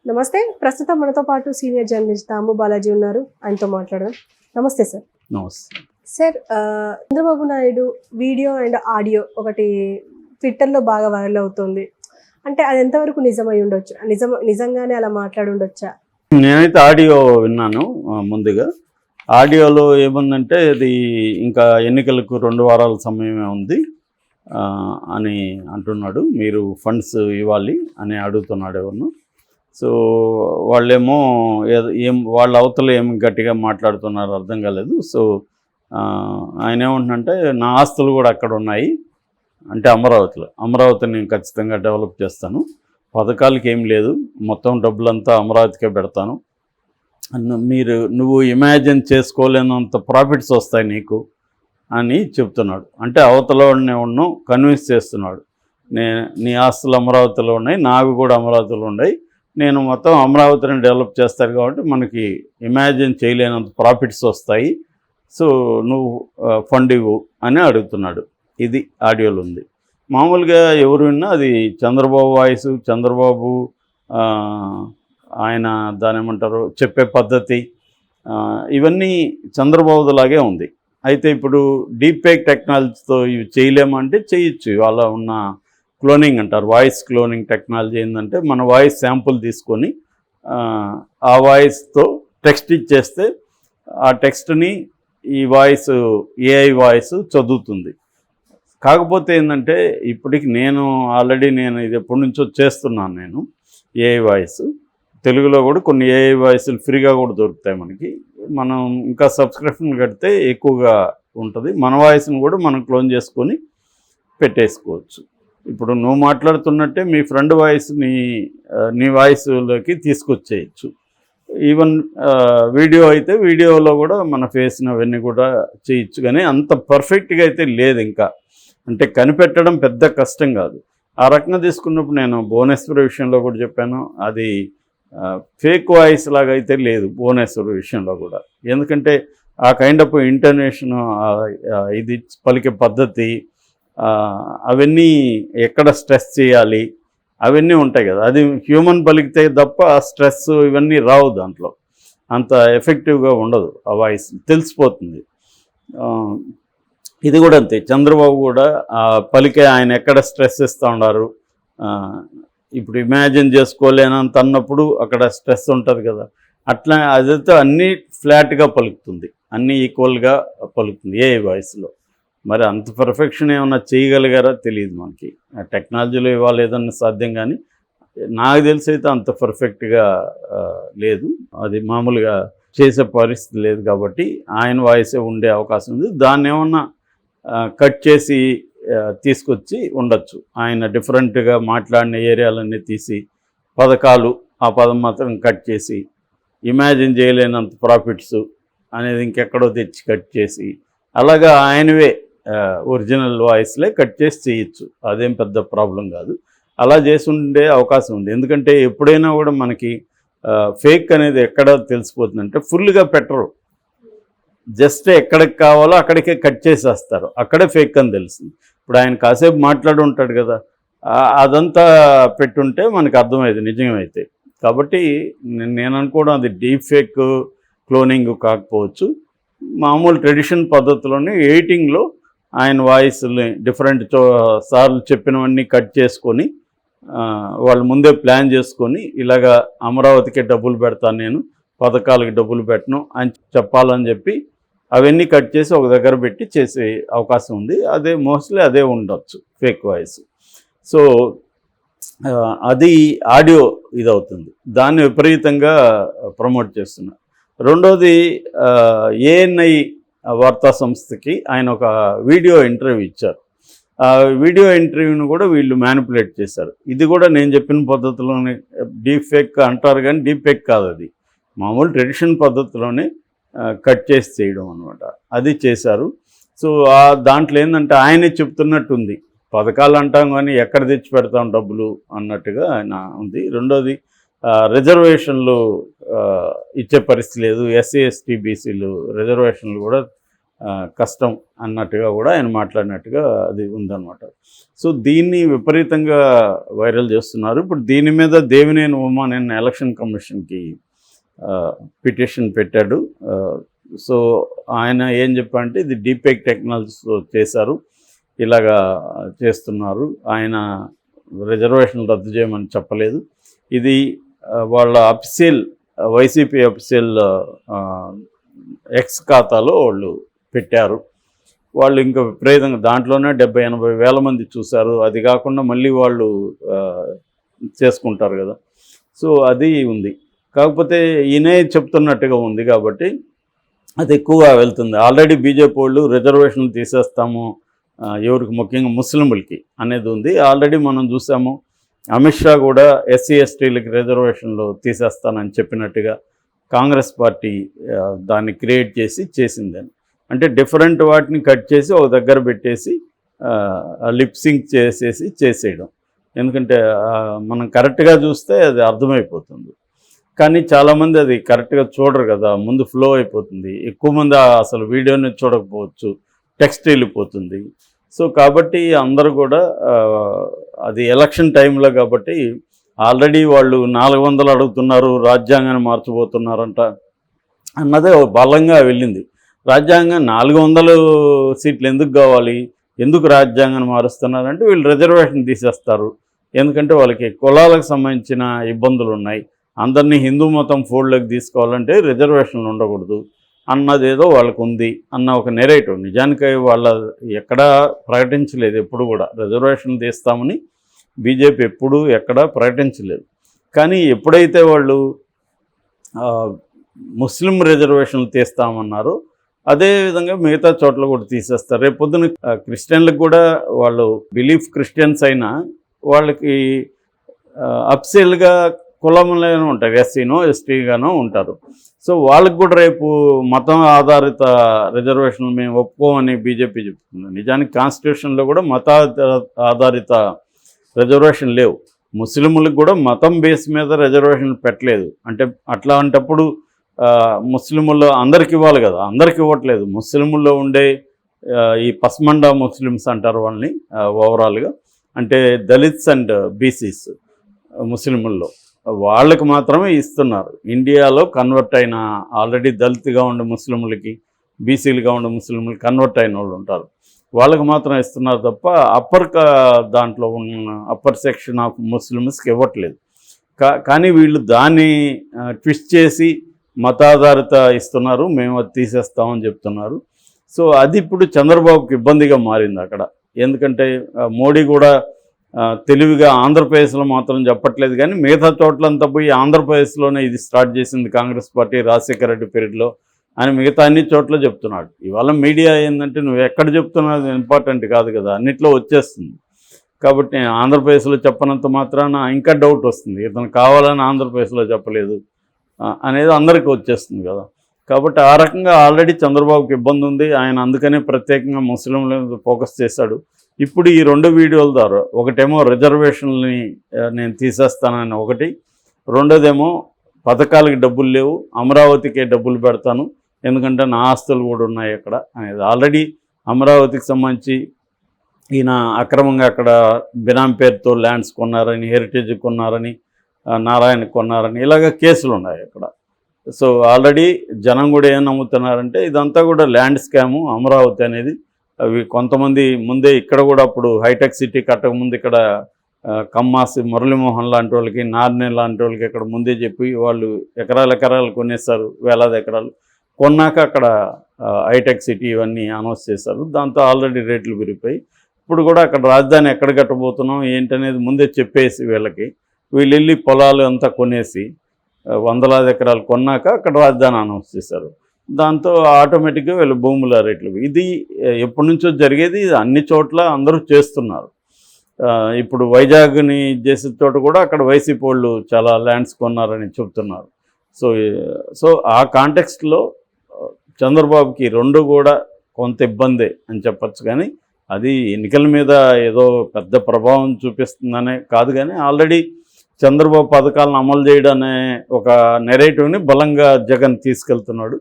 నమస్తే. ప్రస్తుతం మనతో పాటు సీనియర్ జర్నలిస్ట్ దాము బాలాజీ ఉన్నారు. ఆయనతో మాట్లాడదాం. నమస్తే సార్. నమస్తే. Sir, Chandrababu Naidu video and audio ఒకటి ట్విట్టర్లో బాగా వైరల్ అవుతుంది. అంటే అది ఎంతవరకు నిజమై ఉండొచ్చు? నిజంగానే అలా మాట్లాడి ఉండొచ్చా? నేనైతే ఆడియో విన్నాను. ముందుగా ఆడియోలో ఏముందంటే అది ఇంకా ఎన్నికలకు 2 వారాల సమయమే ఉంది అని అంటున్నాడు. మీరు ఫండ్స్ ఇవ్వాలి అని అడుగుతున్నాడు ఎవరు. సో వాళ్ళేమో వాళ్ళ అవతల ఏం గట్టిగా మాట్లాడుతున్నారు అర్థం కాలేదు. సో ఆయన ఏమంటున్నంటే నా ఆస్తులు కూడా అక్కడ ఉన్నాయి, అంటే అమరావతిని నేను ఖచ్చితంగా డెవలప్ చేస్తాను, పథకాలకి ఏం లేదు, మొత్తం డబ్బులంతా అమరావతికే పెడతాను, నువ్వు ఇమాజిన్ చేసుకోలేనంత ప్రాఫిట్స్ వస్తాయి నీకు అని చెప్తున్నాడు. అంటే అవతల వాడిని కన్విన్స్ చేస్తున్నాడు. నీ ఆస్తులు అమరావతిలో ఉన్నాయి, నావి కూడా అమరావతిలో ఉన్నాయి, నేను మొత్తం అమరావతిని డెవలప్ చేస్తాను కాబట్టి మనకి ఇమాజిన్ చేయలేనంత ప్రాఫిట్స్ వస్తాయి, సో నువ్వు ఫండ్ ఇవ్వు అని అడుగుతున్నాడు. ఇది ఆడియోలో ఉంది. మామూలుగా ఎవరు విన్నా అది చంద్రబాబు వాయిస్, చంద్రబాబు ఆయన దాని ఏమంటారు చెప్పే పద్ధతి, ఇవన్నీ చంద్రబాబులాగే ఉంది. అయితే ఇప్పుడు డీప్ ఫేక్ టెక్నాలజీతో ఇవి చేయలేమంటే చేయొచ్చు. ఇవాళ ఉన్న క్లోనింగ్ అంటారు, వాయిస్ క్లోనింగ్ టెక్నాలజీ ఏంటంటే మన వాయిస్ శాంపుల్ తీసుకొని ఆ వాయిస్తో టెక్స్ట్ ఇచ్చేస్తే ఆ టెక్స్ట్ని ఈ వాయిస్ ఏఐ వాయిస్ చదువుతుంది. కాకపోతే ఏంటంటే ఇప్పటికి ఆల్రెడీ నేను ఇది ఎప్పటి నుంచో చేస్తున్నాను. నేను ఏఐ వాయిస్ తెలుగులో కూడా కొన్ని ఏఐ వాయిస్లు ఫ్రీగా కూడా దొరుకుతాయి మనకి. మనం ఇంకా సబ్స్క్రిప్షన్ కడితే ఎక్కువగా ఉంటుంది. మన వాయిస్ని కూడా మనం క్లోన్ చేసుకొని పెట్టేసుకోవచ్చు. ఇప్పుడు నువ్వు మాట్లాడుతున్నట్టే మీ ఫ్రెండ్ వాయిస్ని నీ వాయిస్లోకి తీసుకొచ్చేయచ్చు. ఈవెన్ వీడియో అయితే వీడియోలో కూడా మన ఫేస్ని అవన్నీ కూడా చేయొచ్చు. కానీ అంత పర్ఫెక్ట్గా అయితే లేదు ఇంకా. అంటే కనిపెట్టడం పెద్ద కష్టం కాదు. ఆ రకంగా తీసుకున్నప్పుడు నేను భువనేశ్వర్ విషయంలో కూడా చెప్పాను, అది ఫేక్ వాయిస్ లాగా అయితే లేదు భువనేశ్వర్ విషయంలో కూడా. ఎందుకంటే ఆ కైండ్ ఆఫ్ ఇంటర్నేషన్, ఇది పలికే పద్ధతి, అవన్నీ ఎక్కడ స్ట్రెస్ చేయాలి అవన్నీ ఉంటాయి కదా. అది హ్యూమన్ పలికితే తప్ప ఆ స్ట్రెస్ ఇవన్నీ రావు, దాంట్లో అంత ఎఫెక్టివ్గా ఉండదు. ఆ వాయిస్ తెలిసిపోతుంది. ఇది కూడా అంతే. చంద్రబాబు కూడా పలికే ఆయన ఎక్కడ స్ట్రెస్ ఇస్తూ ఉన్నారు. ఇప్పుడు ఇమాజిన్ చేసుకోలేనంత అన్నప్పుడు అక్కడ స్ట్రెస్ ఉంటుంది కదా, అట్లా అదైతే అన్నీ ఫ్లాట్గా పలుకుతుంది, అన్నీ ఈక్వల్గా పలుకుతుంది ఏ వాయిస్లో. మరి అంత పర్ఫెక్షన్ ఏమన్నా చేయగలిగారా తెలియదు మనకి. టెక్నాలజీలో ఇవాళ ఏదన్నా సాధ్యం, కానీ నాకు తెలిసి అయితే అంత పర్ఫెక్ట్గా లేదు. అది మామూలుగా చేసే పరిస్థితి లేదు కాబట్టి ఆయన వాయిసే ఉండే అవకాశం ఉంది. దాన్ని ఏమన్నా కట్ చేసి తీసుకొచ్చి ఉండొచ్చు. ఆయన డిఫరెంట్గా మాట్లాడిన ఏరియాలన్నీ తీసి పథకాలు, ఆ పదం మాత్రం కట్ చేసి ఇమాజిన్ చేయలేనంత ప్రాఫిట్స్ అనేది ఇంకెక్కడో తెచ్చి కట్ చేసి అలాగా ఆయనవే ఒరిజినల్ వాయిస్లే కట్ చేసి చేయొచ్చు. అదేం పెద్ద ప్రాబ్లం కాదు. అలా చేసి ఉండే అవకాశం ఉంది. ఎందుకంటే ఎప్పుడైనా కూడా మనకి ఫేక్ అనేది ఎక్కడ తెలిసిపోతుందంటే ఫుల్గా పెట్టరు, జస్ట్ ఎక్కడికి కావాలో అక్కడికే కట్ చేసేస్తారు, అక్కడే ఫేక్ అని తెలుస్తుంది. ఇప్పుడు ఆయన కాసేపు మాట్లాడి ఉంటాడు కదా, అదంతా పెట్టుంటే మనకు అర్థమైంది నిజమైతే. కాబట్టి నేను అనుకోవడం అది డీప్ ఫేక్ క్లోనింగ్ కాకపోవచ్చు. మామూలు ట్రెడిషన్ పద్ధతిలోనే ఎడిటింగ్లో ఆయన వాయిస్ని డిఫరెంట్ సార్లు చెప్పినవన్నీ కట్ చేసుకొని వాళ్ళు ముందే ప్లాన్ చేసుకొని ఇలాగా అమరావతికి డబ్బులు పెడతాను, నేను పథకాలకి డబ్బులు పెట్టను అని చెప్పాలని చెప్పి అవన్నీ కట్ చేసి ఒక దగ్గర పెట్టి చేసే అవకాశం ఉంది. అదే మోస్ట్లీ అదే ఉండొచ్చు ఫేక్ వాయిస్. సో అది ఆడియో ఇదవుతుంది, దాన్ని విపరీతంగా ప్రమోట్ చేస్తున్నారు. రెండోది ఏఎన్ఐ వార్తా సంస్థకి ఆయన ఒక వీడియో ఇంటర్వ్యూ ఇచ్చారు. ఆ వీడియో ఇంటర్వ్యూని కూడా వీళ్ళు మ్యానిపులేట్ చేశారు. ఇది కూడా నేను చెప్పిన పద్ధతిలోనే డీప్ ఫేక్ అంటారు, కానీ డీప్ ఫేక్ కాదు, అది మామూలు ట్రెడిషన్ పద్ధతిలోనే కట్ చేసి చేయడం అనమాట. అది చేశారు. సో దాంట్లో ఏంటంటే ఆయనే చెప్తున్నట్టుంది, పథకాలు అంటాం కానీ ఎక్కడ తెచ్చి పెడతాం డబ్బులు అన్నట్టుగా ఆయన ఉంది. రెండోది రిజర్వేషన్లు ఇచ్చే పరిస్థితి లేదు, ఎస్సీ ఎస్టీ బీసీలు రిజర్వేషన్లు కూడా కష్టం అన్నట్టుగా కూడా ఆయన మాట్లాడినట్టుగా అది ఉందన్నమాట. సో దీన్ని విపరీతంగా వైరల్ చేస్తున్నారు. ఇప్పుడు దీని మీద దేవినేని ఉమా నిన్న ఎలక్షన్ కమిషన్కి పిటిషన్ పెట్టాడు. సో ఆయన ఏం చెప్పారంటే ఇది డీపేక్ టెక్నాలజీతో చేశారు, ఇలాగా చేస్తున్నారు, ఆయన రిజర్వేషన్ రద్దు చేయమని చెప్పలేదు, ఇది వాళ్ళ అఫీషియల్ వైసీపీ అఫీషియల్ ఎక్స్ ఖాతాలో వాళ్ళు పెట్టారు. వాళ్ళు ఇంకా విపరీతంగా దాంట్లోనే 70-80 వేల మంది చూశారు. అది కాకుండా మళ్ళీ వాళ్ళు చేసుకుంటారు కదా, సో అది ఉంది. కాకపోతే ఈయనే చెప్తున్నట్టుగా ఉంది కాబట్టి అది ఎక్కువగా వెళ్తుంది. ఆల్రెడీ బీజేపీ వాళ్ళు రిజర్వేషన్లు తీసేస్తాము ఎవరికి, ముఖ్యంగా ముస్లింలకి అనేది ఉంది. ఆల్రెడీ మనం చూసాము అమిత్ షా కూడా ఎస్సీ ఎస్టీలకి రిజర్వేషన్లు తీసేస్తానని చెప్పినట్టుగా కాంగ్రెస్ పార్టీ దాన్ని క్రియేట్ చేసిందని. అంటే డిఫరెంట్ వాటిని కట్ చేసి ఒక దగ్గర పెట్టేసి లిప్సింక్ చేసేయడం. ఎందుకంటే మనం కరెక్ట్గా చూస్తే అది అర్థమైపోతుంది, కానీ చాలామంది అది కరెక్ట్గా చూడరు కదా, ముందు ఫ్లో అయిపోతుంది, ఎక్కువ మంది అసలు వీడియోని చూడకపోవచ్చు, టెక్స్ట్ వెళ్ళిపోతుంది. సో కాబట్టి అందరూ కూడా అది ఎలక్షన్ టైంలో కాబట్టి ఆల్రెడీ వాళ్ళు 400 అడుగుతున్నారు, రాజ్యాంగాన్ని మార్చబోతున్నారంట అన్నదే బలంగా వెళ్ళింది. రాజ్యాంగం 400 సీట్లు ఎందుకు కావాలి, ఎందుకు రాజ్యాంగాన్ని మారుస్తున్నారంటే వీళ్ళు రిజర్వేషన్ తీసేస్తారు, ఎందుకంటే వాళ్ళకి కులాలకు సంబంధించిన ఇబ్బందులు ఉన్నాయి, అందరినీ హిందూ మతం ఫోల్డ్లోకి తీసుకోవాలంటే రిజర్వేషన్లు ఉండకూడదు అన్నదేదో వాళ్ళకు ఉంది అన్న ఒక నెరేటివ్. నిజానికి వాళ్ళ ఎక్కడా ప్రకటించలేదు, ఎప్పుడు కూడా రిజర్వేషన్ తీస్తామని బీజేపీ ఎప్పుడూ ఎక్కడా ప్రకటించలేదు. కానీ ఎప్పుడైతే వాళ్ళు ముస్లిం రిజర్వేషన్లు తీస్తామన్నారో అదేవిధంగా మిగతా చోట్ల కూడా తీసేస్తారు. రేపు పొద్దున క్రిస్టియన్లకు కూడా వాళ్ళు బిలీఫ్ క్రిస్టియన్స్ అయినా వాళ్ళకి అఫీషియల్గా కులంలోనే ఉంటారు, ఎస్సీనో ఎస్టీగానో ఉంటారు. సో వాళ్ళకి కూడా రేపు మతం ఆధారిత రిజర్వేషన్లు మేము ఒప్పుకోమని బీజేపీ చెప్తుంది. నిజానికి కాన్స్టిట్యూషన్లో కూడా మత ఆధారిత రిజర్వేషన్ లేవు. ముస్లింలకు కూడా మతం బేస్ మీద రిజర్వేషన్లు పెట్టలేదు. అంటే అట్లాంటప్పుడు ముస్లింల్లో అందరికి ఇవ్వాలి కదా, అందరికి ఇవ్వట్లేదు. ముస్లింల్లో ఉండే ఈ పస్మండా ముస్లిమ్స్ అంటారు వాళ్ళని ఓవరాల్గా, అంటే దళిత్స్ అండ్ బీసీస్ ముస్లింల్లో వాళ్ళకి మాత్రమే ఇస్తున్నారు. ఇండియాలో కన్వర్ట్ అయిన ఆల్రెడీ దళిత్గా ఉండే ముస్లింలకి, బీసీలుగా ఉండే ముస్లింలకి కన్వర్ట్ అయిన వాళ్ళు ఉంటారు, వాళ్ళకి మాత్రం ఇస్తున్నారు తప్ప దాంట్లో ఉన్న అప్పర్ సెక్షన్ ఆఫ్ ముస్లిమ్స్కి ఇవ్వట్లేదు. కానీ వీళ్ళు దాన్ని ట్విస్ట్ చేసి మతాధారిత ఇస్తున్నారు, మేము అది తీసేస్తామని చెప్తున్నారు. సో అది ఇప్పుడు చంద్రబాబుకి ఇబ్బందిగా మారింది అక్కడ. ఎందుకంటే మోడీ కూడా తెలివిగా ఆంధ్రప్రదేశ్లో మాత్రం చెప్పట్లేదు, కానీ మిగతా చోట్లంతా పోయి ఆంధ్రప్రదేశ్లోనే ఇది స్టార్ట్ చేసింది కాంగ్రెస్ పార్టీ రాజశేఖర రెడ్డి పీరియడ్లో అని మిగతా అన్ని చోట్ల చెప్తున్నాడు. ఇవాళ మీడియా ఏంటంటే నువ్వు ఎక్కడ చెప్తున్నది ఇంపార్టెంట్ కాదు కదా, అన్నిట్లో వచ్చేస్తుంది. కాబట్టి ఆంధ్రప్రదేశ్లో చెప్పనంత మాత్రాన ఇంకా డౌట్ వస్తుంది, ఇతను కావాలని ఆంధ్రప్రదేశ్లో చెప్పలేదు అనేది అందరికీ వచ్చేస్తుంది కదా. కాబట్టి ఆ రకంగా ఆల్రెడీ చంద్రబాబుకి ఇబ్బంది ఉంది. ఆయన అందుకనే ప్రత్యేకంగా ముస్లింల మీద ఫోకస్ చేశాడు. ఇప్పుడు ఈ 2 వీడియోల ద్వారా, ఒకటేమో రిజర్వేషన్లని నేను తీసేస్తానని ఒకటి, రెండోదేమో పథకాలకి డబ్బులు లేవు, అమరావతికే డబ్బులు పెడతాను ఎందుకంటే నా ఆస్తులు కూడా ఉన్నాయి అక్కడ అనేది. ఆల్రెడీ అమరావతికి సంబంధించి ఈయన అక్రమంగా అక్కడ బినామీ పేరుతో ల్యాండ్స్ కొన్నారని, హెరిటేజ్ కొన్నారని, నారాయణ కొన్నారని ఇలాగ కేసులు ఉన్నాయి అక్కడ. సో ఆల్రెడీ జనం కూడా ఏం నమ్ముతున్నారంటే ఇదంతా కూడా ల్యాండ్ స్కాము అమరావతి అనేది. అవి కొంతమంది ముందే ఇక్కడ కూడా అప్పుడు హైటెక్ సిటీ కట్టకముందు ఇక్కడ కమ్మాసి మురళీమోహన్ లాంటి వాళ్ళకి, నార్నే లాంటి వాళ్ళకి ఇక్కడ ముందే చెప్పి వాళ్ళు ఎకరాలు కొనేస్తారు, వేలాది ఎకరాలు కొన్నాక అక్కడ హైటెక్ సిటీ ఇవన్నీ అనౌన్స్ చేశారు. దాంతో ఆల్రెడీ రేట్లు పెరిగిపోయి ఇప్పుడు కూడా అక్కడ రాజధాని ఎక్కడ కట్టబోతున్నాం ఏంటనేది ముందే చెప్పేసి వీళ్ళు వెళ్ళి పొలాలు అంతా కొనేసి వందలాది ఎకరాలు కొన్నాక అక్కడ రాజధాని అనౌన్స్ చేశారు. దాంతో ఆటోమేటిక్గా వీళ్ళు భూముల రేట్లు, ఇది ఎప్పటి నుంచో జరిగేది, ఇది అన్ని చోట్ల అందరూ చేస్తున్నారు. ఇప్పుడు వైజాగ్ని చేసే చోట కూడా అక్కడ వైసీపీ వాళ్ళు చాలా ల్యాండ్స్ కొన్నారని చెప్తున్నారు. సో ఆ కాంటెక్స్ట్లో చంద్రబాబుకి 2 కూడా కొంత ఇబ్బందే అని చెప్పచ్చు. కానీ అది ఎన్నికల మీద ఏదో పెద్ద ప్రభావం చూపిస్తుందనే కాదు, కానీ ఆల్రెడీ చంద్రబాబు పథకాలను అమలు చేయడం అనే ఒక నెరేటివ్ని బలంగా జగన్ తీసుకెళ్తున్నాడు.